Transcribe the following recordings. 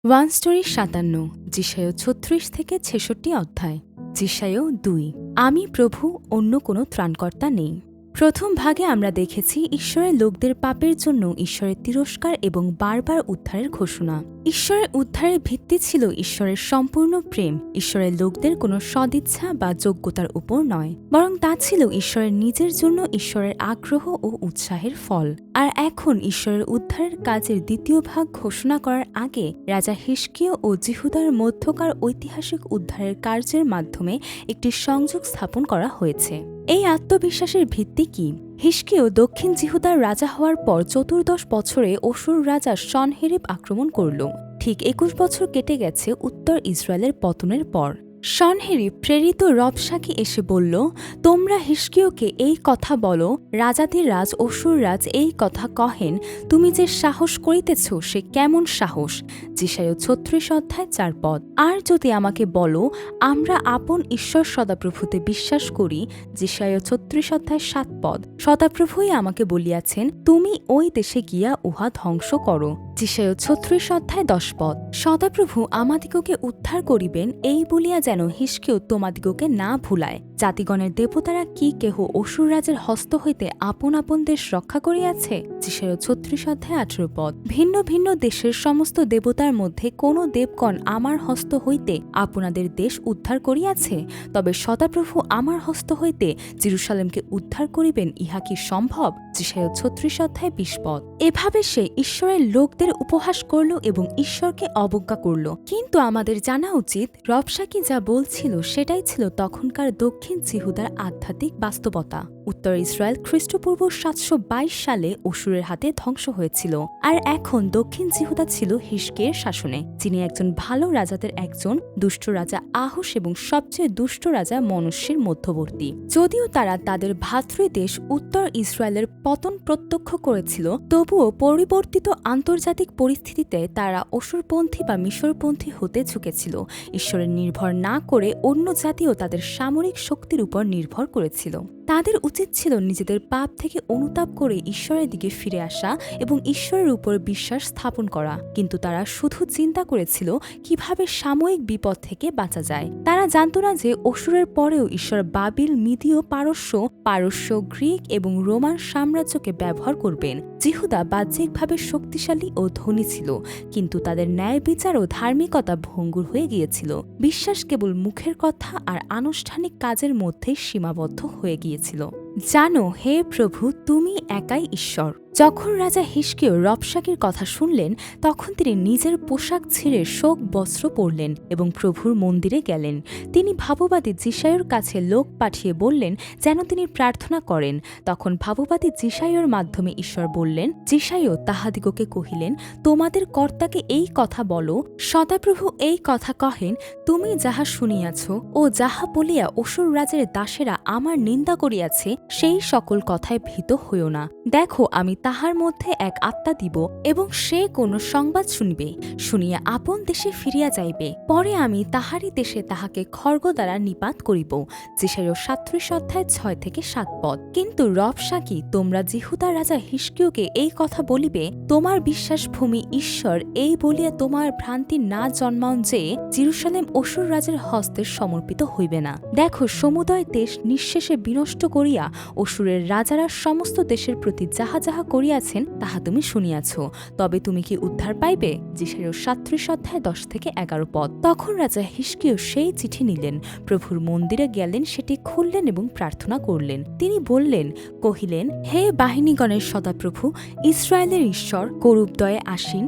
One story ৫৭ যিশায় ৩৬ থেকে ৬৬ অধ্যায়। যিশায় ২। আমি প্রভু, অন্য কোনো ত্রাণকর্তা নেই। প্রথম ভাগে আমরা দেখেছি ঈশ্বরের লোকদের পাপের জন্য ঈশ্বরের তিরস্কার এবং বারবার উদ্ধারের ঘোষণা। ঈশ্বরের উদ্ধারের ভিত্তি ছিল ঈশ্বরের সম্পূর্ণ প্রেম, ঈশ্বরের লোকদের কোনো সদিচ্ছা বা যোগ্যতার উপর নয়, বরং তা ছিল ঈশ্বরের নিজের জন্য ঈশ্বরের আগ্রহ ও উৎসাহের ফল। আর এখন ঈশ্বরের উদ্ধারের কাজের দ্বিতীয় ভাগ ঘোষণা করার আগে রাজা হিজকিয় ও জিহুদার মধ্যকার ঐতিহাসিক উদ্ধারের কার্যের মাধ্যমে একটি সংযোগ স্থাপন করা হয়েছে। এই আত্মবিশ্বাসের ভিত্তি কি? হিজকিয় দক্ষিণ জিহুদার রাজা হওয়ার পর ১৪ বছরে অসুর রাজা সনহেরিব আক্রমণ করল। ঠিক ২১ বছর কেটে গেছে উত্তর ইসরায়েলের পতনের পর। সনহেরিব প্রেরিত রবশাকে এসে বলল, তোমরা হিজকিয়কে এই কথা বলো, রাজাদের রাজ অসুর রাজ এই কথা কহেন, তুমি যে সাহস করিতেছ সে কেমন সাহস। যিশায় ৩৬ অধ্যায় ৪ পদ। আর যদি আমাকে বলো, আমরা আপন ঈশ্বর সদাপ্রভুতে বিশ্বাস করি, যিশায় ৩৬ অধ্যায় ৭ পদ। সদাপ্রভুই আমাকে বলিয়াছেন, তুমি ওই দেশে গিয়া উহা ধ্বংস করো, যিশায় ৩৬ অধ্যায় ১০ পদ। সদাপ্রভু আমাদিগকে উদ্ধার করিবেন এই বলিয়া যেন হিজকিয় তোমাদিগকে না ভুলায়। জাতিগণের দেবতারা কি কেহ অসুর রাজের হস্ত হইতে আপন আপন দেশ রক্ষা করিয়াছে, যিশায় ৩৬ অধ্যায় ১৮ পদ। ভিন্ন ভিন্ন দেশের সমস্ত দেবতার মধ্যে কোন দেবগণ আমার হস্ত হইতে আপনাদের দেশ উদ্ধার করিয়াছে? তবে সদাপ্রভু আমার হস্ত হইতে জেরুসালেমকে উদ্ধার করিবেন, ইহা কি সম্ভব? যিশায় ৩৬ অধ্যায় ২০ পদ। এভাবে সে ঈশ্বরের লোকদের উপহাস করল এবং ঈশ্বরকে অবজ্ঞা করল। কিন্তু আমাদের জানা উচিত, রবশাকি যা বলছিল সেটাই ছিল তখনকার দক্ষিণ জিহুদার আধ্যাত্মিক বাস্তবতা। উত্তর ইসরায়েল খ্রিস্টপূর্ব ৭২২ সালে অসুরের হাতে ধ্বংস হয়েছিল, আর এখন দক্ষিণ জিহুদা ছিল হিজকিয়ের শাসনে, যিনি একজন ভালো রাজাদের একজন, দুষ্ট রাজা আহুস এবং সবচেয়ে দুষ্ট রাজা মনুষ্যের মধ্যবর্তী। যদিও তারা তাদের ভ্রাতৃদেশ উত্তর ইসরায়েলের পতন প্রত্যক্ষ করেছিল, তবুও পরিবর্তিত আন্তর্জাতিক পরিস্থিতিতে তারা অসুরপন্থী বা মিশরপন্থী হতে ঝুঁকেছিল। ঈশ্বরের নির্ভর না করে অন্য জাতিও তাদের সামরিক শক্তির উপর নির্ভর করেছিল। তাদের উচিত ছিল নিজেদের পাপ থেকে অনুতাপ করে ঈশ্বরের দিকে ফিরে আসা এবং ঈশ্বরের উপর বিশ্বাস স্থাপন করা, কিন্তু তারা শুধু চিন্তা করেছিল কিভাবে সাময়িক বিপদ থেকে বাঁচা যায়। তারা জানত না যে অসুরের পরেও ঈশ্বর বাবিল, মিদীয়, পারস্য, গ্রিক এবং রোমান সাম্রাজ্যকে ব্যবহার করবেন। জিহুদা বাহ্যিকভাবে শক্তিশালী ও ধনী ছিল, কিন্তু তাদের ন্যায় বিচার ও ধার্মিকতা ভঙ্গুর হয়ে গিয়েছিল। বিশ্বাস কেবল মুখের কথা আর আনুষ্ঠানিক কাজের মধ্যেই সীমাবদ্ধ হয়ে গিয়েছিল। জানো হে প্রভু, তুমি একাই ঈশ্বর। যখন রাজা হিজকিয় রবশাকির কথা শুনলেন, তখন তিনি নিজের পোশাক ছিঁড়ে শোক বস্ত্র পরলেন এবং প্রভুর মন্দিরে গেলেন। তিনি ভাববাদী যিশায়র কাছে লোক পাঠিয়ে বললেন যেন তিনি প্রার্থনা করেন। তখন ভাববাদী যিশায়র মাধ্যমে ঈশ্বর বললেন, যিশায় তাহাদিগকে কহিলেন, তোমাদের কর্তাকে এই কথা বলো, সদাপ্রভু এই কথা কহেন, তুমি যাহা শুনিয়াছ ও যাহা বলিয়া অসুর রাজের দাসেরা আমার নিন্দা করিয়াছে, সেই সকল কথায় ভীত হইও না। দেখো, আমি তাহার মধ্যে এক আত্মা দিব এবং সে কোন সংবাদ শুনিবে, শুনিয়া আপন দেশে ফিরিয়া যাইবে। পরে আমি তাহারই দেশে তাহাকে খড়গ দ্বারা নিপাত করিব। যিশায় ৩৭ অধ্যায় ৬ থেকে ৭ পদ। কিন্তু রবশাকি, তোমরা জিহুদা রাজা হিজকিয়কে এই কথা বলিবে, তোমার বিশ্বাস ভূমি ঈশ্বর এই বলিয়া তোমার ভ্রান্তি না জন্মাও যে জেরুসালেম অসুর রাজের হস্তে সমর্পিত হইবে না। দেখো, সমুদয় দেশ নিঃশেষে বিনষ্ট করিয়া অসুরের রাজারা সমস্ত দেশের প্রতি যাহা যাহা করিয়াছেন তাহা তুমি শুনিয়াছ, তবে তুমি কি উদ্ধার পাইবে? যিশায় ৩৭ অধ্যায় ১০ থেকে ১১ পদ। তখন রাজা হিজকিয় সেই চিঠি নিলেন, প্রভুর মন্দিরে গেলেন, সেটি খুললেন এবং প্রার্থনা করলেন। তিনি কহিলেন, হে বাহিনীগণের সদাপ্রভু, ইসরায়েলের ঈশ্বর, করুপদয়ে আসীন,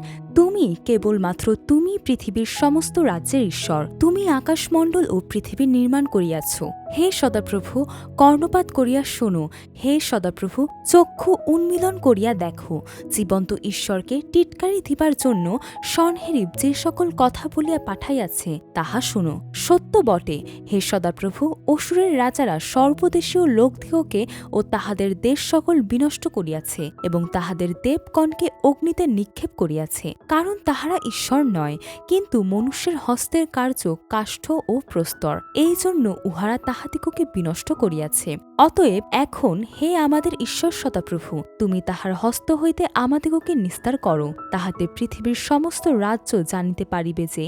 কেবলমাত্র তুমি পৃথিবীর সমস্ত রাজ্যের ঈশ্বর। তুমি আকাশমণ্ডল ও পৃথিবী নির্মাণ করিয়াছ। হে সদাপ্রভু, কর্ণপাত করিয়া শোনো। হে সদাপ্রভু, চক্ষু উন্মীলন করিয়া দেখো। জীবন্ত ঈশ্বরকে টিটকারি দিবার জন্য সনহেরিব যে সকল কথা বলিয়া পাঠাইয়াছে তাহা শোনো। সত্য বটে, হে সদাপ্রভু, অসুরের রাজারা সর্বদেশীয় লোকদিগকে ও তাহাদের দেশ সকল বিনষ্ট করিয়াছে এবং তাহাদের দেবগণকে অগ্নিতে নিক্ষেপ করিয়াছে। কারণ তাহারা ঈশ্বর নয়, কিন্তু মনুষ্যের হস্তের কার্য কাষ্ঠ ও প্রস্তর, এই জন্য উহারা তাহাদিগকে বিনষ্ট করিয়াছে। অতএব এখন হে আমাদের ঈশ্বর সদাপ্রভু, তুমি তাহার হস্ত হইতে আমাদিগকে নিস্তার করো, তাহাতে পৃথিবীর সমস্ত রাজ্য জানিতে পারিবে যে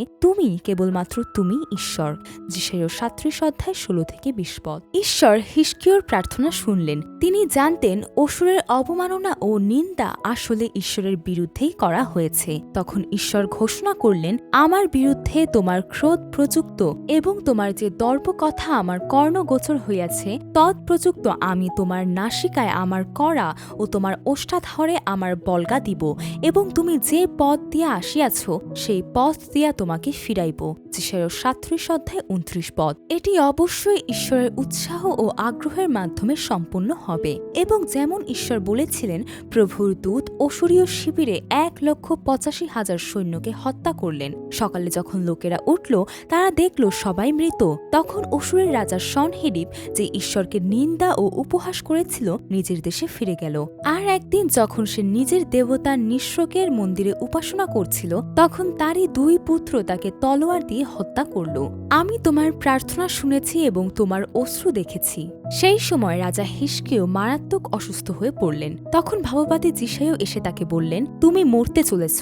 কেবলমাত্র তুমি ঈশ্বর। যিশাইয়া 37:16-20 পদ। ঈশ্বর হিজকিয়ার প্রার্থনা শুনলেন। তিনি জানতেন অসুরের অবমাননা ও নিন্দা আসলে ঈশ্বরের বিরুদ্ধেই করা হয়েছে। তখন ঈশ্বর ঘোষণা করলেন, আমার বিরুদ্ধে তোমার ক্রোধ প্রযুক্ত এবং তোমার যে দর্প কথা আমার কর্ণগোচর হইয়াছে তৎপ্রযুক্ত আমি তোমার নাসিকায় আমার কড়া ও তোমার ওষ্ঠাধরে আমার বল্গা দিব, এবং তুমি যে পথ দিয়া আসিয়াছ সেই পথ দিয়া তোমাকে ফিরাইব। যিশাইয়া 37:29 পদ। এটি অবশ্যই ঈশ্বরের উৎসাহ ও আগ্রহের মাধ্যমে সম্পূর্ণ হবে, এবং যেমন ঈশ্বর বলেছিলেন, প্রভুর দূত অসুরীয় শিবিরে 1,85,000 সৈন্যকে হত্যা করলেন। সকালে যখন লোকেরা উঠল, তারা দেখল সবাই মৃত। তখন অসুরের রাজা সনহেরিব, যে ঈশ্বরকে নিন্দা ও উপহাস করেছিল, নিজের দেশে ফিরে গেল। আর একদিন যখন সে নিজের দেবতা নিঃস্রকের মন্দিরে উপাসনা করছিল, তখন তারই 2 পুত্র তাকে তলোয়ার দিয়ে হত্যা করল। আমি তোমার প্রার্থনা শুনেছি এবং তোমার অশ্রু দেখেছি। সেই সময় রাজা হিজকিয়া মারাত্মক অসুস্থ হয়ে পড়লেন। তখন ভাববাদী যিশাইয়া এসে তাকে বললেন, তুমি মরতে চলেছ,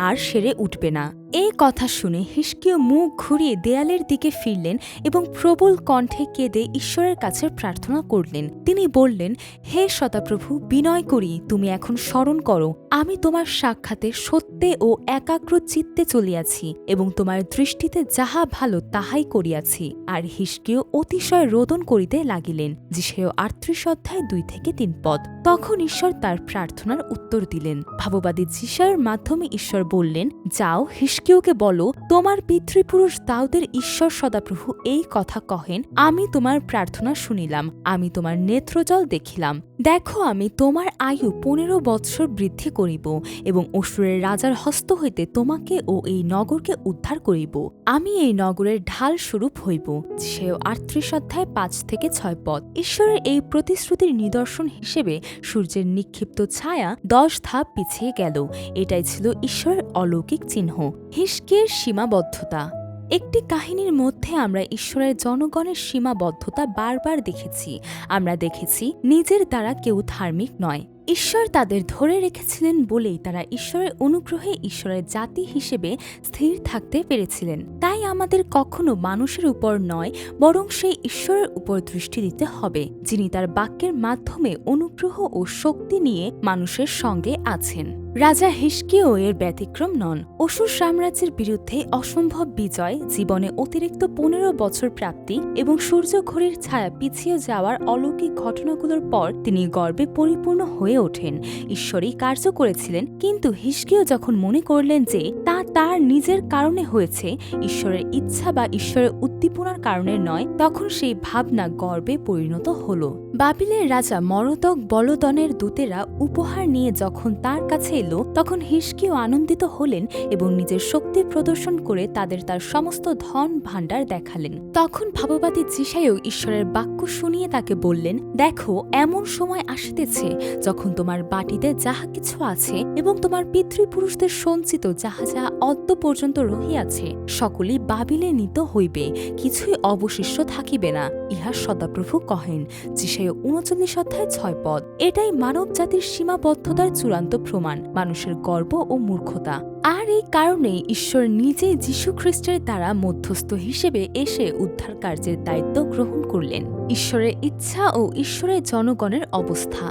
আর সেরে উঠবে না। এই কথা শুনে হিজকিয়া মুখ ঘুরিয়ে দেয়ালের দিকে ফিরলেন এবং প্রবল কণ্ঠে কেঁদে ঈশ্বরের কাছে প্রার্থনা করলেন। তিনি বললেন, হে সদাপ্রভু, বিনয় করি তুমি এখন স্মরণ করো, আমি তোমার সাক্ষাতে সত্যে ও একাগ্র চিত্তে চলিয়াছি এবং তোমার দৃষ্টিতে যাহা ভালো তাহাই করিয়াছি। আর হিজকিয়া অতিশয় রোদন করিতে লাগিলেন। যিশাইয়া 38:2-3 পদ। তখন ঈশ্বর তার প্রার্থনার উত্তর দিলেন। ভাববাদী যিশাইয়ার মাধ্যমে ঈশ্বর বললেন, যাও, হিজকিয়াকে বলো, তোমার পিতৃপুরুষ দাউদের ঈশ্বর সদাপ্রভু এই কথা কহেন, আমি তোমার প্রার্থনা শুনিলাম, আমি তোমার নেত্রজল দেখিলাম। দেখো, আমি তোমার আয়ু 15 বৎসর বৃদ্ধি করিব এবং অসুরের রাজার হস্ত হইতে তোমাকে ও এই নগরকে উদ্ধার করিব। আমি এই নগরের ঢাল স্বরূপ হইব। যিশাইয়া 38:5-6 পদ। ঈশ্বরের এই প্রতিশ্রুতির নিদর্শন হিসেবে সূর্যের নিক্ষিপ্ত ছায়া 10 ধাপ পিছিয়ে গেল। এটাই ছিল ঈশ্বরের অলৌকিক চিহ্ন। হিজকিয়ার সীমাবদ্ধতা। একটি কাহিনীর মধ্যে আমরা ঈশ্বরের জনগণের সীমাবদ্ধতা বারবার দেখেছি। আমরা দেখেছি নিজের দ্বারা কেউ ধার্মিক নয়। ঈশ্বর তাদের ধরে রেখেছিলেন বলেই তারা ঈশ্বরের অনুগ্রহে ঈশ্বরের জাতি হিসেবে স্থির থাকতে পেরেছিলেন। তাই আমাদের কখনো মানুষের উপর নয়, বরং সেই ঈশ্বরের উপর দৃষ্টি দিতে হবে, যিনি তার বাক্যের মাধ্যমে অনুগ্রহ ও শক্তি নিয়ে মানুষের সঙ্গে আছেন। রাজা হিজকিয়াও এর ব্যতিক্রম নন। অসুর সাম্রাজ্যের বিরুদ্ধে অসম্ভব বিজয়, জীবনে অতিরিক্ত 15 বছর প্রাপ্তি এবং সূর্য ঘড়ির ছায়া পিছিয়ে যাওয়ার অলৌকিক ঘটনাগুলোর পর তিনি গর্বে পরিপূর্ণ হয়ে ওঠেন। ঈশ্বরই কার্য করেছিলেন, কিন্তু হিজকিয়া যখন মনে করলেন যে তা তার নিজের কারণে হয়েছে, ঈশ্বরের ইচ্ছা বা ঈশ্বরের উদ্দীপনার কারণে নয়, তখন সেই ভাবনা গর্বে পরিণত হল। বাবিলের রাজা মরদক বলদনের দূতেরা উপহার নিয়ে যখন তার কাছে এলো, তখন হিজকিয়া আনন্দিত হলেন এবং নিজের শক্তি প্রদর্শন করে তাদের তার সমস্ত ধন ভাণ্ডার দেখালেন। তখন ভাববাদী যিশাইয়া ঈশ্বরের বাক্য শুনিয়ে তাকে বললেন, দেখো, এমন সময় আসিতেছে যখন তোমার বাটিতে যাহা কিছু আছে এবং তোমার পিতৃপুরুষদের সঞ্চিত যাহা যাহা অদ্য পর্যন্ত রহিয়াছে সকলেই বাবিলে নিত হইবে, কিছুই অবশিষ্ট থাকিবে না, ইহা সদাপ্রভু কহেন। যিশাইয়া 39:6 পদ। এটাই মানব জাতির সীমাবদ্ধতার চূড়ান্ত প্রমাণ, মানুষের গর্ব ও মূর্খতা। আর এই কারণে ঈশ্বর নিজেই যীশু খ্রিস্টের দ্বারা মধ্যস্থ হিসেবে এসে উদ্ধার কার্যের দায়িত্ব গ্রহণ করলেন। ঈশ্বরের ইচ্ছা ও ঈশ্বরের জনগণের অবস্থা।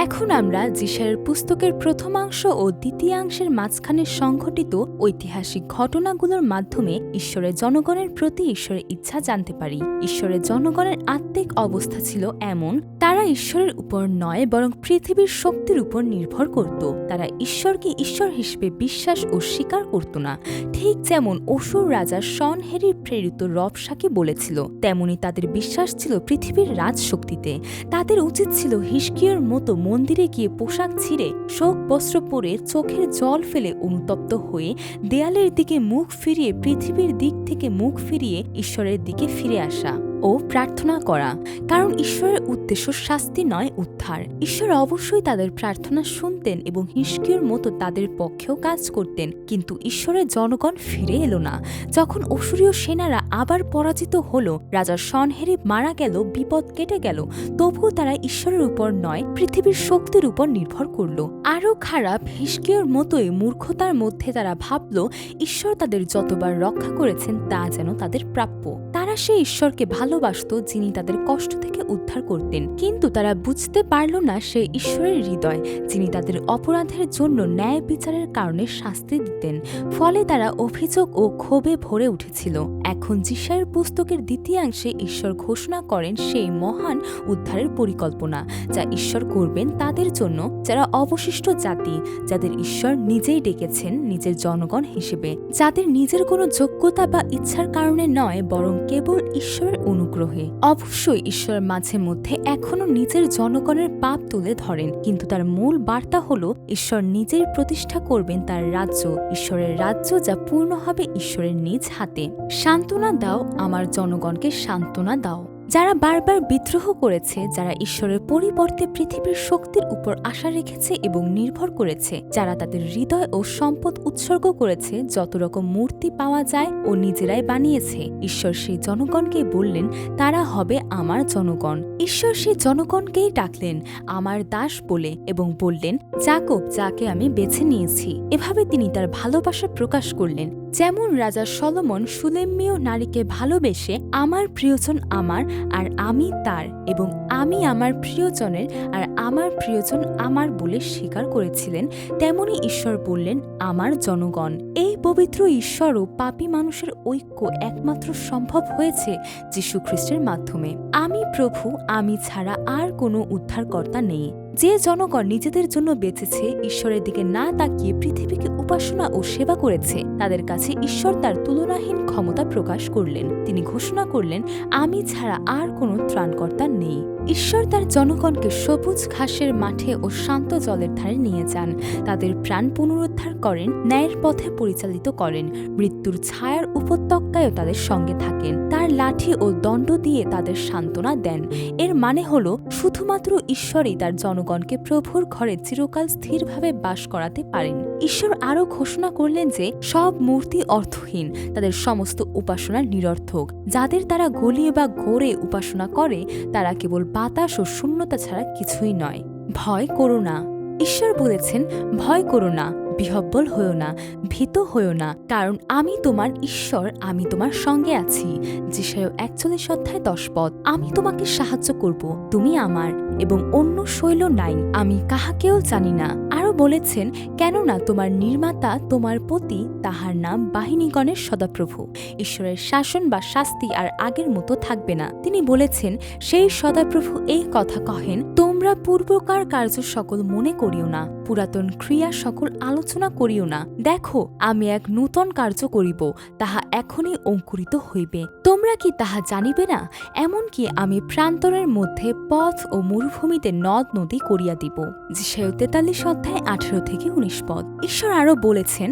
এখন আমরা যিশাইয়ার পুস্তকের প্রথমাংশ ও দ্বিতীয়াংশের মাঝখানে সংঘটিত ঐতিহাসিক ঘটনাগুলোর মাধ্যমে ঈশ্বরের জনগণের প্রতি ঈশ্বরের ইচ্ছা জানতে পারি। ঈশ্বরের জনগণের আত্মিক অবস্থা ছিল এমন, তারা ঈশ্বরের উপর নয়, বরং পৃথিবীর শক্তির উপর নির্ভর করত। তারা ঈশ্বরকে ঈশ্বর হিসেবে বিশ্বাস ও স্বীকার করত না। ঠিক যেমন অসুর রাজা সনহেরিব প্রেরিত রবশাকে বলেছিল, তেমনি তাদের বিশ্বাস ছিল পৃথিবীর রাজশক্তিতে। তাদের উচিত ছিল হিজকিয়ার মতো মন্দিরে গিয়ে পোশাক ছিঁড়ে শোক বস্ত্র পরে চোখের জল ফেলে অনুতপ্ত হয়ে দেয়ালের দিকে মুখ ফিরিয়ে পৃথিবীর দিক থেকে মুখ ফিরিয়ে ঈশ্বরের দিকে ফিরে আসা। ও প্রার্থনা করা, কারণ ঈশ্বরের উদ্দেশ্য শাস্তি নয়, উদ্ধার। ঈশ্বর অবশ্যই তাদের প্রার্থনা শুনতেন এবং হিজকিয়ার মতো তাদের পক্ষেও কাজ করতেন, কিন্তু ঈশ্বরের জনগণ ফিরে এলো না। যখন অসুরীয় সেনারা আবার পরাজিত হল, রাজা সনহেরিব মারা গেল, বিপদ কেটে গেল, তবুও তারা ঈশ্বরের উপর নয়, পৃথিবীর শক্তির উপর নির্ভর করল। আরও খারাপ, হিজকিয়ার মতোই মূর্খতার মধ্যে তারা ভাবল ঈশ্বর তাদের যতবার রক্ষা করেছেন তা যেন তাদের প্রাপ্য। তারা সেই ঈশ্বরকে ভালোবাসত যিনি তাদের কষ্ট থেকে উদ্ধার করতেন, কিন্তু তারা বুঝতে পারল না সেই ঈশ্বরের হৃদয় যিনি তাদের অপরাধের জন্য ন্যায় বিচারের কারণে শাস্তি দিতেন। ফলে তারা অভিযোগ ও ক্ষোভে ভরে উঠেছিল। এখন যিশায়ার পুস্তকের দ্বিতীয়াংশে ঈশ্বর ঘোষণা করেন সেই মহান উদ্ধারের পরিকল্পনা যা ঈশ্বর করবেন তাদের জন্য, যারা অবশিষ্ট জাতি, যাদের ঈশ্বর নিজেই ডেকেছেন নিজের জনগণ হিসেবে, যাদের নিজের কোনো যোগ্যতা বা ইচ্ছার কারণে নয়, বরং কেবল ঈশ্বরের অনুগ্রহে। অবশ্যই ঈশ্বর মাঝে মধ্যে এখনও নিজের জনগণের পাপ তুলে ধরেন, কিন্তু তার মূল বার্তা হল ঈশ্বর নিজেই প্রতিষ্ঠা করবেন তার রাজ্য, ঈশ্বরের রাজ্য যা পূর্ণ হবে ঈশ্বরের নিজ হাতে। সান্ত্বনা দাও আমার জনগণকে, সান্ত্বনা দাও। যারা বারবার বিদ্রোহ করেছে, যারা ঈশ্বরের পরিবর্তে পৃথিবীর শক্তির উপর আশা রেখেছে এবং নির্ভর করেছে, যারা তাদের হৃদয় ও সম্পদ উৎসর্গ করেছে, যত রকম মূর্তি পাওয়া যায় ও নিজেরাই বানিয়েছে, ঈশ্বর সেই জনগণকে বললেন তারা হবে আমার জনগণ। ঈশ্বর সেই জনগণকেই ডাকলেন আমার দাস বলে এবং বললেন যাকব, যাকে আমি বেছে নিয়েছি। এভাবে তিনি তার ভালোবাসা প্রকাশ করলেন। যেমন রাজা সলোমন সুলেম্মীয় নারীকে ভালোবেসে আমার প্রিয়জন আমার আর আমি তার, এবং আমি আমার প্রিয়জনের আর আমার প্রিয়জন আমার বলে স্বীকার করেছিলেন, তেমনি ঈশ্বর বললেন আমার জনগণ। এই পবিত্র ঈশ্বর ও পাপী মানুষের ঐক্য একমাত্র সম্ভব হয়েছে যীশু খ্রিস্টের মাধ্যমে। আমি প্রভু, আমি ছাড়া আর কোনো উদ্ধারকর্তা নেই। যে জনগণ নিজেদের জন্য বেঁচেছে, ঈশ্বরের দিকে না তাকিয়ে পৃথিবীকে উপাসনা ও সেবা করেছে, তাদের কাছে ঈশ্বর তার তুলনাহীন ক্ষমতা প্রকাশ করলেন। তিনি ঘোষণা করলেন আমি ছাড়া আর কোনো ত্রাণকর্তা নেই। ঈশ্বর তার জনগণকে সবুজ ঘাসের মাঠে ও শান্ত জলের ধারে নিয়ে যান, তাদের প্রাণ পুনরুদ্ধার করেন, ন্যায়ের পথে পরিচালিত করেন, মৃত্যুর ছায়ার উপত্যকায়ও তাদের সঙ্গে থাকেন, তার লাঠি ও দণ্ড দিয়ে তাদের সান্ত্বনা দেন। এর মানে হল শুধুমাত্র ঈশ্বরই তার জনগণকে প্রভুর ঘরে চিরকাল স্থিরভাবে বাস করাতে পারেন। ঈশ্বর আরও ঘোষণা করলেন যে সব মূর্তি অর্থহীন, তাদের সমস্ত উপাসনা নিরর্থক। যাদের তারা গলিয়ে বা গড়ে উপাসনা করে তারা কেবল বাতাস ও শূন্যতা ছাড়া কিছুই নয়। ভয় করো না, ঈশ্বর বলেছেন ভয় করো না, বিহ্বল হইও না, ভীত হইও না, কারণ আমি তোমার ঈশ্বর, আমি তোমার সঙ্গে আছি। যিশায়া 41:10। আমি তোমাকে সাহায্য করব, তুমি আমার, এবং অন্য শৈল নাই, আমি কাহাকেও জানি না। আরও বলেছেন কেননা তোমার নির্মাতা তোমার পতি, তাহার নাম বাহিনীগণের সদাপ্রভু। ঈশ্বরের শাসন বা শাস্তি আর আগের মতো থাকবে না। তিনি বলেছেন সেই সদাপ্রভু এই কথা কহেন, তোমরা পূর্বকার কার্য সকল মনে করিও না, পুরাতন ক্রিয়া সকল আলোচনা করিও না। দেখো আমি এক নূতন কার্য করিব, তাহা এখনই অঙ্কুরিত হইবে, তোমরা কি তাহা জানিবে না? এমনকি আমি প্রান্তরের মধ্যে পথ ও মরুভূমিতে নদ নদী করিয়া দিব। যিশায়া 43:18-19। ঈশ্বর আরও বলেছেন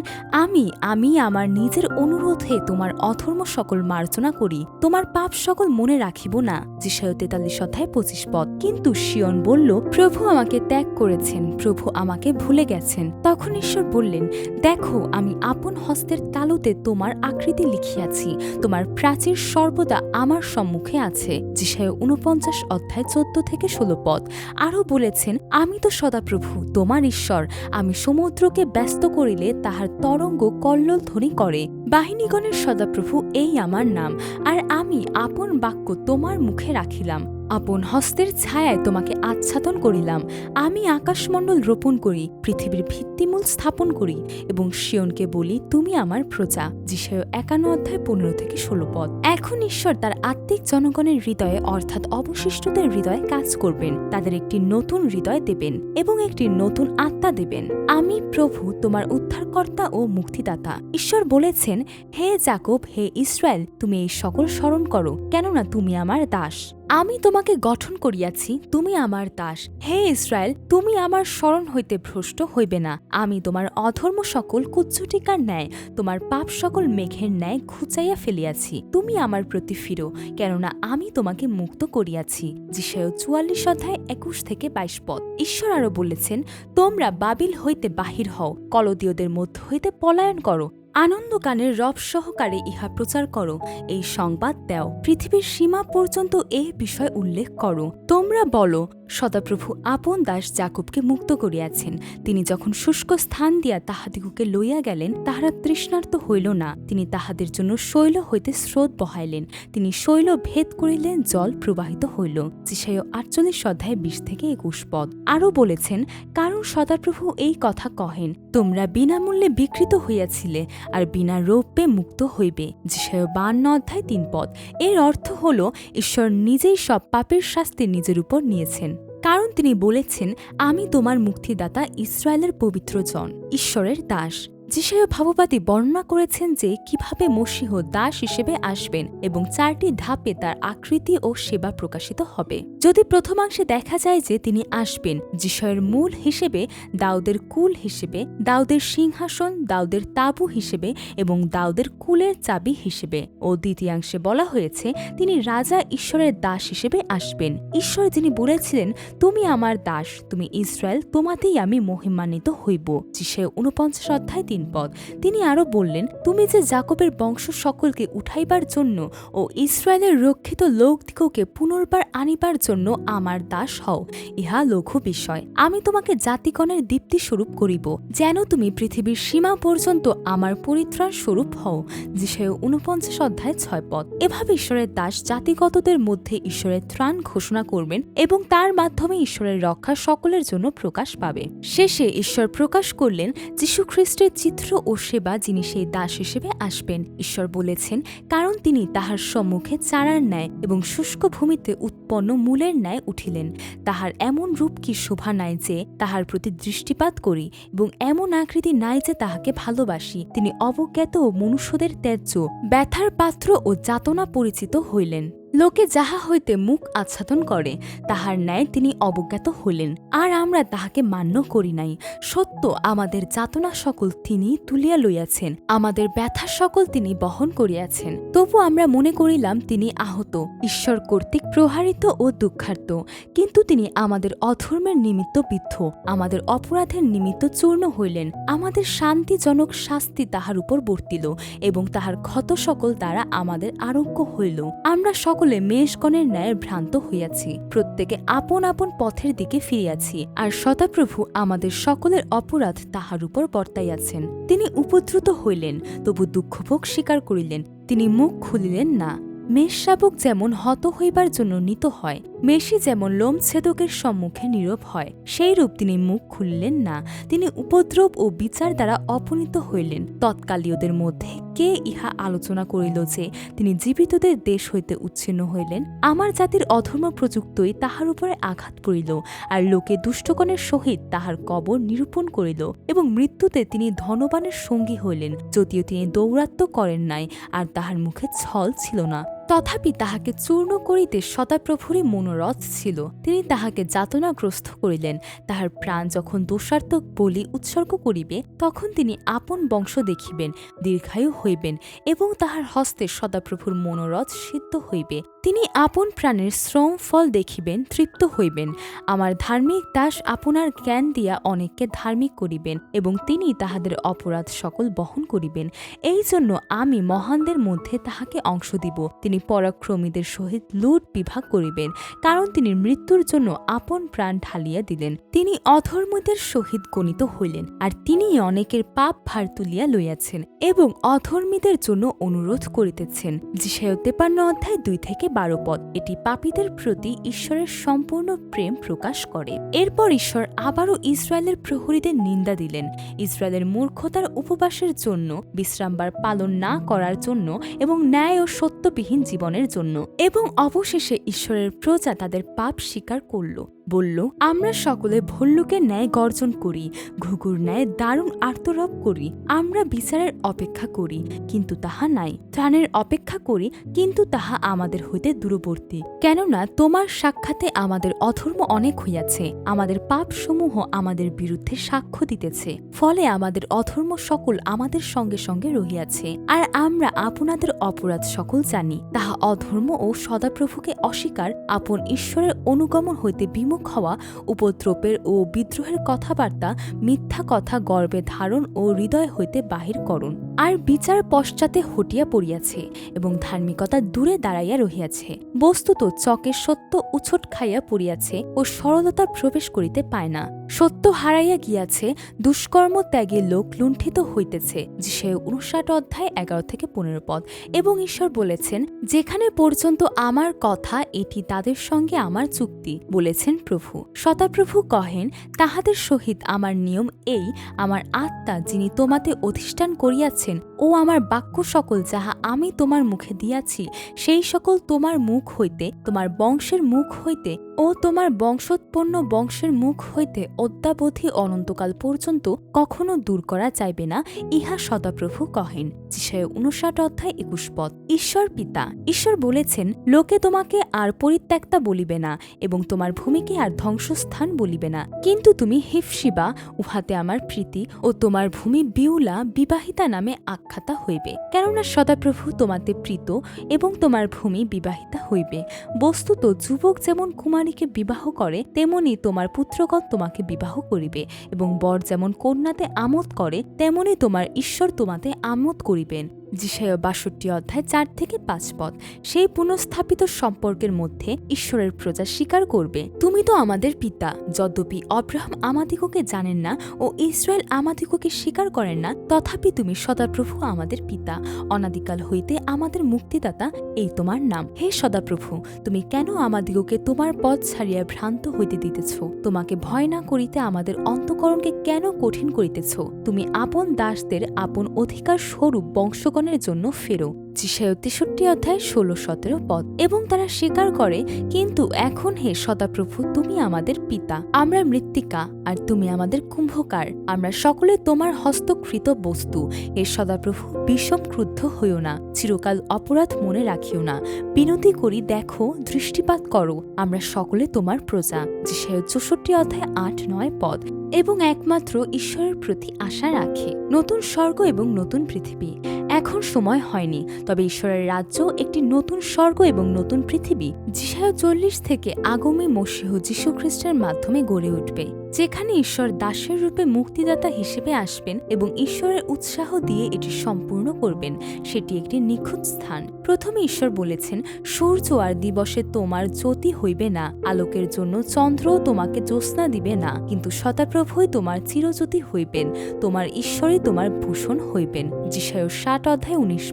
আমি আমার নিজের অনুরোধে তোমার অধর্ম সকল মার্জনা করি, তোমার পাপ সকল মনে রাখিব না। যিশায়া 43:25। কিন্তু সিয়ন বলল প্রভু আমাকে ত্যাগ করেছেন, প্রভু আমাকে ভুলে গেছেন। তখন ঈশ্বর বললেন দেখো আমি আপন হস্তের তালুতে তোমার আকৃতি লিখিয়াছি, তোমার প্রাচীর সর্বদা আমার সম্মুখে আছে। যিশায়া 49:14-16। আরও বলেছেন আমি তো সদাপ্রভু তোমার ঈশ্বর, আমি সমুদ্রকে ব্যস্ত করিলে তাহার তরঙ্গ কল্লোল ধ্বনি করে। বাহিনীগণের সদাপ্রভু এই আমার নাম, আর আমি আপন বাক্য তোমার মুখে রাখিলাম, আপন হস্তের ছায়ায় তোমাকে আচ্ছাদন করিলাম। আমি আকাশমণ্ডল রোপণ করি, পৃথিবীর ভিত্তিমূল স্থাপন করি, এবং সিয়নকে বলি তুমি আমার প্রজা। যিশায়া 51:15-16। এখন ঈশ্বর তার আত্মিক জনগণের হৃদয়ে অর্থাৎ অবশিষ্টদের হৃদয়ে কাজ করবেন, তাদের একটি নতুন হৃদয় দেবেন এবং একটি নতুন আত্মা দেবেন। আমি প্রভু তোমার উদ্ধারকর্তা ও মুক্তিদাতা। ঈশ্বর বলেছেন হে যাকব, হে ইসরায়েল, তুমি এই সকল স্মরণ করো, কেননা তুমি আমার দাস। আমি তোমাকে গঠন করিয়াছি, তুমি আমার দাস। হে ইসরায়েল, তুমি আমার স্মরণ হইতে ভ্রষ্ট হইবে না। আমি তোমার অধর্ম সকল কুজ্জটিকার ন্যায়, তোমার পাপ সকল মেঘের ন্যায় ঘুচাইয়া ফেলিয়াছি। তুমি আমার প্রতি ফিরো, কেননা আমি তোমাকে মুক্ত করিয়াছি। যিশায়া ৪৪:২১-২২ পদ। ঈশ্বর আরো বলেছেন, তোমরা বাবিল হইতে বাহির হও, কলদীয়দের মধ্য হইতে পলায়ন করো। আনন্দগানের রব সহকারে ইহা প্রচার করো, এই সংবাদ দাও, পৃথিবীর সীমা পর্যন্ত এই বিষয় উল্লেখ করো। তোমরা বলো, সদাপ্রভু আপন দাস যাকবকে মুক্ত করিয়াছেন। তিনি যখন শুষ্ক স্থান দিয়া তাহাদিগকে লইয়া গেলেন, তাহারা তৃষ্ণার্ত হইল না। তিনি তাহাদের জন্য শৈল হইতে স্রোত বহাইলেন, তিনি শৈল ভেদ করিলেন, জল প্রবাহিত হইল। যিশায়া ৪৮:২০-২১ পদ। আরও বলেছেন, কারণ সদাপ্রভু এই কথা কহেন, তোমরা বিনামূল্যে বিকৃত হইয়াছিলে, আর বিনা রৌপ্যে মুক্ত হইবে। যিশায়া ৫২:৩ পদ। এর অর্থ হল, ঈশ্বর নিজেই সব পাপের শাস্তি নিজের উপর নিয়েছেন, কারণ তিনি বলেছেন, আমি তোমার মুক্তিদাতা, ইসরায়েলের পবিত্র জন, ঈশ্বরের দাস। যিশায়া ভাববাদী বর্ণনা করেছেন যে কিভাবে মসীহ দাস হিসেবে আসবেন এবং ৪টি ধাপে তার আকৃতি ও সেবা প্রকাশিত হবে। যদি প্রথমাংশে দেখা যায় যে তিনি আসবেন যিশায়ের মূল হিসেবে, দাউদের কুল হিসেবে, দাউদের সিংহাসন, দাউদের তাঁবু হিসেবে এবং দাউদের কুলের চাবি হিসেবে, ও দ্বিতীয়াংশে বলা হয়েছে তিনি রাজা ঈশ্বরের দাস হিসেবে আসবেন। ঈশ্বর যিনি বলেছিলেন, তুমি আমার দাস, তুমি ইসরায়েল, তোমাতেই আমি মহিমান্বিত হইব। যিশায়া ৪৯:৩ পদ। তিনি আরো বললেন, তুমি যে যাকবের বংশ সকলকে উঠাইবার জন্য ও ইসরায়েলের রক্ষিত লোকদিগকে পুনর্বার আনিবার জন্য আমার দাস হও, ইহা লঘু বিষয়। আমি তোমাকে জাতিগণের দীপ্তিস্বরূপ করিব, যেন তুমি পৃথিবীর সীমা পর্যন্ত আমার পরিত্রাণ স্বরূপ হও। যিশায়া ৪৯:৬ পদ। এভাবে ঈশ্বরের দাস জাতিগতদের মধ্যে ঈশ্বরের ত্রাণ ঘোষণা করবেন এবং তার মাধ্যমে ঈশ্বরের রক্ষা সকলের জন্য প্রকাশ পাবে। শেষে ঈশ্বর প্রকাশ করলেন যীশু খ্রিস্টের চিত্র ও সেবা, যিনি সেই দাস হিসেবে আসবেন। ঈশ্বর বলেছেন, কারণ তিনি তাহার সম্মুখে চারার ন্যায় এবং শুষ্ক ভূমিতে উৎপন্ন মূলের ন্যায় উঠিলেন। তাহার এমন রূপ কি শোভা নাই যে তাহার প্রতি দৃষ্টিপাত করি, এবং এমন আকৃতি নাই যে তাহাকে ভালোবাসি। তিনি অবজ্ঞাত ও মনুষ্যদের ত্যায্য, ব্যথার পাত্র ও যাতনা পরিচিত হইলেন। লোকে যাহা হইতে মুখ আচ্ছাদন করে, তাহার ন্যায় তিনি অবজ্ঞাত হইলেন, আর আমরা তাহাকে মান্য করি নাই। সত্য, আমাদের যাতনা সকল তিনি তুলিয়া লইয়াছেন, আমাদের ব্যথা সকল তিনি বহন করিয়াছেন। তবু আমরা মনে করিলাম তিনি আহত, ঈশ্বর কর্তৃক প্রহারিত ও দুঃখার্ত। কিন্তু তিনি আমাদের অধর্মের নিমিত্ত বিদ্ধ, আমাদের অপরাধের নিমিত্ত চূর্ণ হইলেন। আমাদের শান্তিজনক শাস্তি তাহার উপর বর্তিল, এবং তাহার ক্ষত সকল দ্বারা আমাদের আরোগ্য হইল। আমরা সকলে মেষগণের ন্যায় ভ্রান্ত হইয়াছি, প্রত্যেকে আপন আপন পথের দিকে ফিরিয়াছি, আর সদাপ্রভু আমাদের সকলের অপরাধ তাহার উপর বর্তাইয়াছেন। তিনি উপদ্রুত হইলেন, তবু দুঃখভোগ স্বীকার করিলেন, তিনি মুখ খুলিলেন না। মেষশাবক যেমন হত হইবার জন্য নীত হয়, মেষী যেমন লোমছেদকের সম্মুখে নীরব হয়, সেইরূপ তিনি মুখ খুলিলেন না। তিনি উপদ্রব ও বিচার দ্বারা অপনীত হইলেন। তৎকালীয়দের মধ্যে কে ইহা আলোচনা করিল যে তিনি জীবিতদের দেশ হইতে উচ্ছিন্ন হইলেন? আমার জাতির অধর্ম প্রযুক্তই তাহার উপরে আঘাত পড়িল, আর লোকে দুষ্টগণের সহিত তাহার কবর নিরূপণ করিল, এবং মৃত্যুতে তিনি ধনবানের সঙ্গী হইলেন, যদিও তিনি দৌরাত্ম্য করেন নাই, আর তাহার মুখে ছল ছিল না। তথাপি তাহাকে চূর্ণ করিতে সদাপ্রভুরই মনোরথ ছিল। তিনি তাহাকে যাতনাগ্রস্ত করিলেন। তাহার প্রাণ যখন দোষার্থক বলি উৎসর্গ করিবে, তখন তিনি আপন বংশ দেখিবেন, দীর্ঘায়ু হইবেন, এবং তাহার হস্তে সদাপ্রভুর মনোরথ সিদ্ধ হইবে। তিনি আপন প্রাণের শ্রম ফল দেখিবেন, তৃপ্ত হইবেন। আমার ধার্মিক দাস আপনার জ্ঞান দিয়া অনেককে ধার্মিক করিবেন, এবং তিনি তাহাদের অপরাধ সকল বহন করিবেন। এই জন্য আমি মহানদের মধ্যে তাহাকে অংশ দিব। তিনি পরাক্রমীদের সহিত লুট বিভাগ করিবেন, কারণ তিনি মৃত্যুর জন্য আপন প্রাণ ঢালিয়া দিলেন। তিনি অধর্মীদের সহিত গণিত হইলেন, আর তিনি অনেকের পাপ ভার তুলিয়া লইয়াছেন, এবং অধর্মীদের জন্য অনুরোধ করিতেছেন। যিশায়া ৫৩:২-১২ পদ। এটি পাপীদের প্রতি ঈশ্বরের সম্পূর্ণ প্রেম প্রকাশ করে। এরপর ঈশ্বর আবারও ইসরায়েলের প্রহরীদের নিন্দা দিলেন, ইসরায়েলের মূর্খতার উপবাসের জন্য, বিশ্রামবার পালন না করার জন্য, এবং ন্যায় ও সত্যবিহীন জীবনের জন্য। এবং অবশেষে ঈশ্বরের প্রজা তাদের পাপ স্বীকার করল। বলল, আমরা সকলে ভল্লুকের ন্যায় গর্জন করি, ঘুঘুর ন্যায় দারুণ আর্তরব করি। আমরা বিচারের অপেক্ষা করি, কিন্তু তাহা নাই, ত্রাণের অপেক্ষা করি, কিন্তু তাহা আমাদের হইতে দূরবর্তী। কেননা তোমার সাক্ষাতে আমাদের অধর্ম অনেক হইয়াছে, আমাদের পাপসমূহ আমাদের বিরুদ্ধে সাক্ষ্য দিতেছে। ফলে আমাদের অধর্ম সকল আমাদের সঙ্গে সঙ্গে রহিয়াছে, আর আমরা আপনাদের অপরাধ সকল জানি। তাহা অধর্ম ও সদাপ্রভুকে অস্বীকার, আপন ঈশ্বরের অনুগমন হইতে বিমুখ হওয়া, উপদ্রবের ও বিদ্রোহের কথাবার্তা, মিথ্যা কথা গর্বে ধারণ ও হৃদয় হইতে বাহির করুন। আর বিচার পশ্চাতে হটিয়া পড়িয়াছে এবং ধার্মিকতা দূরে দাঁড়াইয়া রহিয়াছে। বস্তুত চকের সত্য উছট খাইয়া পড়িয়াছে ও সরলতা প্রবেশ করিতে পায় না। সত্য হারাইয়া গিয়াছে, দুষ্কর্ম ত্যাগে লোক লুণ্ঠিত হইতেছে। যিশায়া ৫৯:১১-১৫ এবং ঈশ্বর বলেছেন, যেখানে পর্যন্ত আমার কথা, এটি তাদের সঙ্গে আমার চুক্তি, বলেছেন প্রভু। সদাপ্রভু কহেন, তাহাদের সহিত আমার নিয়ম এই, আমার আত্মা যিনি তোমাতে অধিষ্ঠান করিয়াছেন ও আমার বাক্য সকল যাহা আমি তোমার মুখে দিয়াছি, সেই সকল তোমার মুখ হইতে, তোমার বংশের মুখ হইতে ও তোমার বংশোৎপন্ন বংশের মুখ হইতে অদ্যাবধি অনন্তকাল পর্যন্ত কখনো দূর করা যাইবে না, ইহা সদাপ্রভু কহেন। যিশায়া ৫৯:২১। ঈশ্বর পিতা, ঈশ্বর বলেছেন, লোকে তোমাকে আর পরিত্যক্তা বলিবে না এবং তোমার ভূমিকে আর ধ্বংসস্থান বলিবে না, কিন্তু তুমি হেফসিবা, উহাতে আমার প্রীতি, ও তোমার ভূমি বিউলা বিবাহিতা নামে আখ্যাতা হইবে। কেননা সদাপ্রভু তোমাতে প্রীত এবং তোমার ভূমি বিবাহিতা হইবে। বস্তুত যুবক যেমন কুমারীকে বিবাহ করে, তেমনি তোমার পুত্রগণ তোমাকে বিবাহ করিবে, এবং বর যেমন কন্যাতে আমোদ করে, তেমনি তোমার ঈশ্বর তোমাতে আমোদ করিবেন। যিশায়া ৬২:৪-৫। সেই পুনঃস্থাপিত সম্পর্কের মধ্যে ঈশ্বরের প্রজা স্বীকার করবে, তুমি তো আমাদের পিতা। যদ্যপি অব্রাহাম আমাদিগকে জানেন না ও ইসরায়েল আমাদিগকে স্বীকার করেন না, তথাপি তুমি সদাপ্রভু আমাদের পিতা, অনাদিকাল হইতে আমাদের মুক্তিদাতা, এই তোমার নাম। হে সদাপ্রভু, তুমি কেন আমাদিগকে তোমার পথ ছাড়িয়া ভ্রান্ত হইতে দিতেছ? তোমাকে ভয় না করিতে আমাদের অন্তঃকরণকে কেন কঠিন করিতেছ? তুমি আপন দাসদের আপন অধিকার স্বরূপ বংশগণের জন্য ফেরো। যিশায়া ৬৩:১৬-১৭। এবং তারা স্বীকার করে, কিন্তু এখন হে সদাপ্রভু, তুমি আমাদের পিতা, আমরা মৃত্তিকা আর তুমি আমাদের কুম্ভকার, আমরা সকলে তোমার হস্তকৃত বস্তু। হে সদাপ্রভু, বিষম ক্রুদ্ধ হইও না, চিরকাল অপরাধ মনে রাখিও না, বিনতি করি দেখো, দৃষ্টিপাত করো, আমরা সকলে তোমার প্রজা। যিশায়া ৬৪:৮-৯। এবং একমাত্র ঈশ্বরের প্রতি আশা রাখে। নতুন স্বর্গ এবং নতুন পৃথিবী। এখন সময় হয়নি, তবে ঈশ্বরের রাজ্য একটি নতুন স্বর্গ এবং নতুন পৃথিবী, যিশায়া ৪০ থেকে আগামী মসীহ যীশু খ্রিস্টের মাধ্যমে গড়ে উঠবে, যেখানে ঈশ্বর দাসের রূপে মুক্তিদাতা হিসেবে আসবেন এবং ঈশ্বরের উৎসাহ দিয়ে এটি সম্পূর্ণ করবেন। সেটি একটি নিখুঁত স্থান। প্রথমে ঈশ্বর বলেছেন, সূর্য আর দিবসে তোমার জ্যোতি হইবে না, আলোকের জন্য চন্দ্রও তোমাকে জ্যোৎস্না দিবে না, কিন্তু সদাপ্রভুই তোমার চিরজ্যোতি হইবেন, তোমার ঈশ্বরই তোমার ভূষণ হইবেন। যিশায়া ৬০:১৯।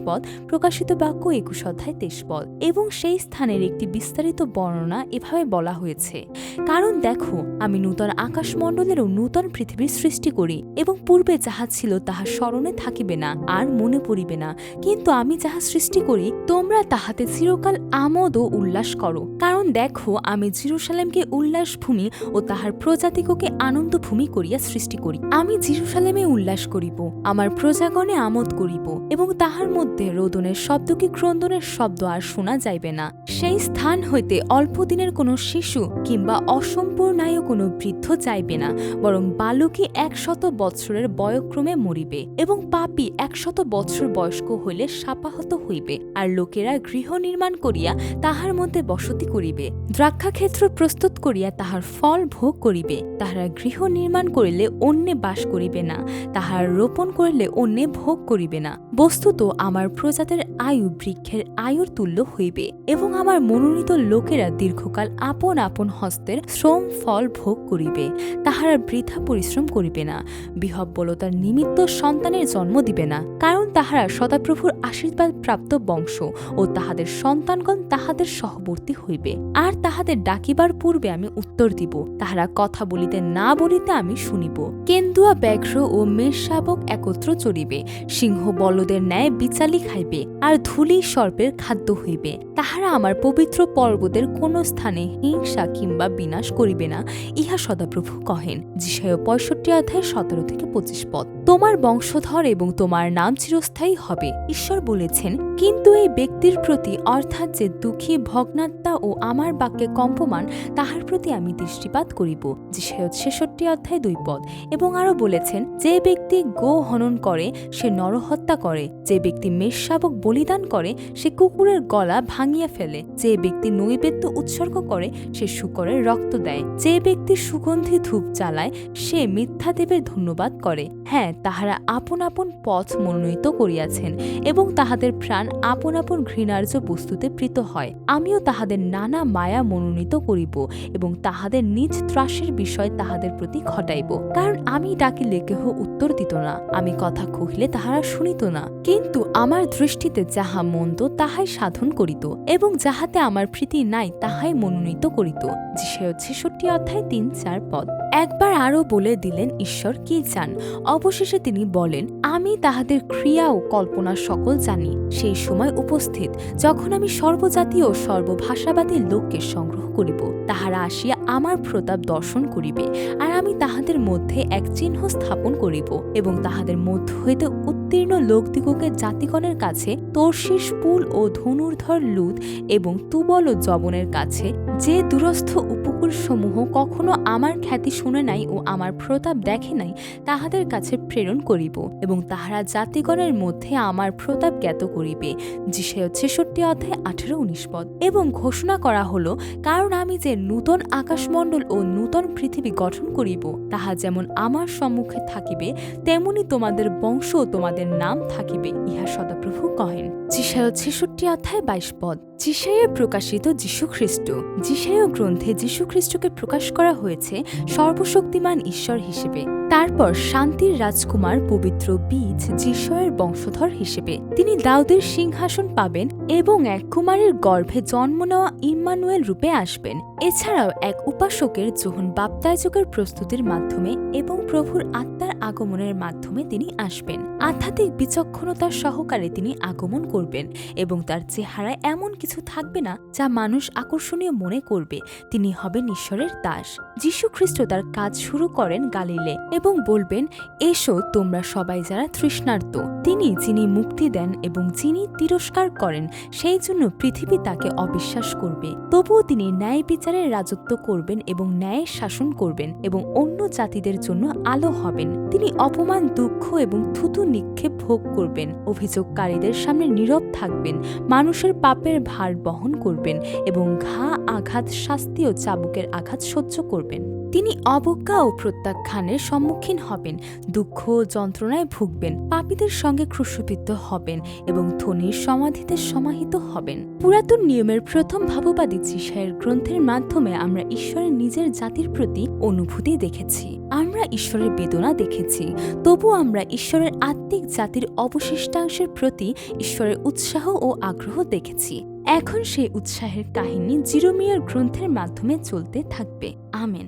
প্রকাশিত বাক্য ২১:২৩। এবং সেই স্থানের একটি বিস্তারিত বর্ণনা এভাবে বলা হয়েছে, কারণ দেখো, আমি নূতন আকাশমণ্ডলেরও নূতন পৃথিবীর সৃষ্টি করি, এবং পূর্বে যাহা ছিল তাহা স্মরণে থাকিবে না, আর মনে পড়িবে না, কিন্তু আমি যাহা সৃষ্টি করি, তোমরা তাহাতে চিরকাল আমোদ ও উল্লাস করো। কারণ দেখো, আমি জেরুসালেমকে উল্লাস ভূমি ও তাহার প্রজাতিকে আনন্দ ভূমি করিয়া সৃষ্টি করি। আমি জেরুসালেমে উল্লাস করিব, আমার প্রজাগণে আমোদ করিব, এবং তাহার মধ্যে রোদনের শব্দ কি ক্রন্দনের শব্দ আর শোনা যাইবে না। সেই স্থান হইতে অল্প দিনের কোনো শিশু কিংবা অসম্পূর্ণায়ু কোনো বৃদ্ধ যাইবে না, বরং বালকই ১০০ বৎসরের বয়ক্রমে মরিবে, এবং পাপী ১০০ বৎসর বয়স্ক হইলে শাপাহত হইবে। আর লোকেরা গৃহ নির্মাণ করিয়া তাহার মধ্যে বসতি করিবে, দ্রাক্ষাক্ষেত্র প্রস্তুত করিয়া তাহার ফল ভোগ করিবে। তাহারা গৃহ নির্মাণ করিলে অন্যে বাস করিবে না, তাহার রোপণ করিলে অন্যে ভোগ করিবে না। বস্তুত আমার প্রজাদের আয়ু বৃক্ষের আয়ুর তুল্য হইবে, এবং আমার মনোনীত লোকেরা দীর্ঘকাল আপন আপন হস্তের শ্রম ফল ভোগ করিবে। তাহারা বৃথা পরিশ্রম করিবে না, বিহব্বলতার নিমিত্ত সন্তানের জন্ম দিবে না, কারণ তাহারা সদাপ্রভুর আশীর্বাদ প্রাপ্ত বংশ ও তাহাদের সন্তানগণ তাহাদের সহবর্তী হইবে। আর তাহাদের ডাকিবার পূর্বে আমি উত্তর দিব, তাহারা কথা বলিতে না বলিতে আমি শুনিব। কেন্দুয়া ব্যাঘ্র ও মেষ শাবক একত্র চলিবে, সিংহ বলদের ন্যায় বিচালি খাইবে, আর ধূলি সর্পের খাদ্য হইবে। তাহারা আমার পবিত্র পর্বতের কোন স্থানে হিংসা কিংবা বিনাশ করিবে না, ইহা সদাপ্রভু কহেন। যিশায়া 65:17-25 পদ। তোমার বংশধর এবং তোমার নাম চিরস্থায়ী হবে। ঈশ্বর বলেছেন, কিন্তু এই ব্যক্তির প্রতি, অর্থাৎ যে দুঃখী, ভগ্নাত্মা ও আমার বাক্যে কম্পমান, তাহার প্রতি আমি দৃষ্টিপাত করিব। যিশায়া 66:2 পদ। এবং আরো বলেছেন, যে ব্যক্তি গো হনন করে সে নরহত্যা করে, যে ব্যক্তি মেষ শাবক বলিদান করে সে কুকুরের গলা ভাঙিয়া ফেলে, যে ব্যক্তি নৈবেদ্য উৎসর্গ করে সে শূকরের রক্ত দেয়, যে ব্যক্তি সুগন্ধি ধূপ জ্বালায় সে মিথ্যাদেবের ধন্যবাদ করে। হ্যাঁ, তাহারা আপন আপন পথ মনোনীত করিয়াছেন এবং তাহাদের প্রাণ আপন আপন ঘৃণার্য বস্তুতে প্রীত হয়। আমিও তাহাদের নানা মায়া মনোনীত করিব এবং তাহাদের নিজ ত্রাসের বিষয় তাহাদের প্রতি ঘটাইব। কারণ আমি ডাকিলে কেহ উত্তর দিত না, আমি কথা কহিলে তাহারা শুনিত না। কিন্তু আমার দৃষ্টিতে যাহা মন্দ তাহাই সাধন করিত এবং যাহাতে আমার প্রীতি নাই তাহাই মনোনীত করিত। যিশায়া 66:3-4 পদ। একবার আরও বলে দিলেন ঈশ্বর কি চান। অবশেষে তিনি বলেন, আমি তাহাদের ক্রিয়া ও কল্পনা সকল জানি। সেই সময় উপস্থিত, যখন আমি সর্বজাতি ও সর্বভাষাবাদী লোককে সংগ্রহ করিব, তাহারা আসিয়া আমার প্রতাপ দর্শন করিবে, আর আমি তাহাদের মধ্যে এক চিহ্ন স্থাপন করিব এবং তাহাদের মধ্য হইতে উত্তীর্ণ লোকদিগকে জাতিগণের কাছে তর্শিস, পুল ও ধনুর্ধর লুদ এবং তুবল ও জবনের কাছে, যে দূরস্থ উপকূলসমূহ কখনো আমার খ্যাতি শুনে নাই ও আমার প্রতাপ দেখে নাই, তাহাদের কাছে প্রেরণ করিব এবং তাহারা জাতিগণের মধ্যে আমার প্রতাপ জ্ঞাত করিবে। যিশায়া 66:18-19 পদ। এবং ঘোষণা করা হলো, কারণ আমি যে নূতন আকাশমণ্ডল ও নূতন পৃথিবী গঠন করিব, তাহা যেমন আমার সম্মুখে থাকিবে, তেমনি তোমাদের বংশ ও তোমাদের নাম থাকিবে, ইহা সদাপ্রভু কহেন। যিশায়া 66:22 পদ। যিশায়ায় প্রকাশিত যীশু খ্রিস্ট। যিশায়া গ্রন্থে যীশু খ্রিস্টকে প্রকাশ করা হয়েছে সর্বশক্তিমান ঈশ্বর হিসেবে। তারপর শান্তির রাজকুমার পবিত্র বীজ যিশয়ের বংশধর হিসেবে তিনি দাউদের সিংহাসন পাবেন এবং এক কুমারের গর্ভে জন্ম নেওয়া ইম্মানুয়েল রূপে আসবেন। এছাড়াও এক উপাসকের যোহন বাপ্তায়জকের প্রস্তুতির মাধ্যমে এবং প্রভুর আত্মার আগমনের মাধ্যমে তিনি আসবেন। আধ্যাত্মিক বিচক্ষণতার সহকারে তিনি আগমন করবেন এবং তার চেহারায় এমন কিছু থাকবে না যা মানুষ আকর্ষণীয় মনে করবে। তিনি হবেন ঈশ্বরের দাস। যীশু খ্রিস্ট তার কাজ শুরু করেন গালিলে এবং বলবেন, এসো তোমরা সবাই যারা তৃষ্ণার্ত। তিনি যিনি মুক্তি দেন এবং যিনি তিরস্কার করেন, সেই জন্য পৃথিবী তাকে অবিশ্বাস করবে। তবুও তিনি ন্যায় বিচারের রাজত্ব করবেন এবং ন্যায়ের শাসন করবেন এবং অন্য জাতিদের জন্য আলো হবেন। তিনি অপমান, দুঃখ এবং থুতু নিক্ষেপ ভোগ করবেন, অভিযোগকারীদের সামনে নীরব থাকবেন, মানুষের পাপের ভার বহন করবেন এবং ঘা, আঘাত, শাস্তি ও চাবুকের আঘাত সহ্য করবেন। তিনি অবজ্ঞা ও প্রত্যাখ্যানের সম্মুখীন হবেন, দুঃখ ও যন্ত্রণায় ভুগবেন, পাপীদের সঙ্গে ক্রুশবিদ্ধ হবেন এবং ধনীর সমাধিতে সমাহিত হবেন। পুরাতন নিয়মের প্রথম ভাববাদী যিশায়ার গ্রন্থের মাধ্যমে আমরা ঈশ্বরের নিজের জাতির প্রতি অনুভূতি দেখেছি, আমরা ঈশ্বরের বেদনা দেখেছি। তবু আমরা ঈশ্বরের আত্মিক জাতির অবশিষ্টাংশের প্রতি ঈশ্বরের উৎসাহ ও আগ্রহ দেখেছি। এখন সেই উৎসাহের কাহিনী জিরোমিয়ার গ্রন্থের মাধ্যমে চলতে থাকবে। আমেন।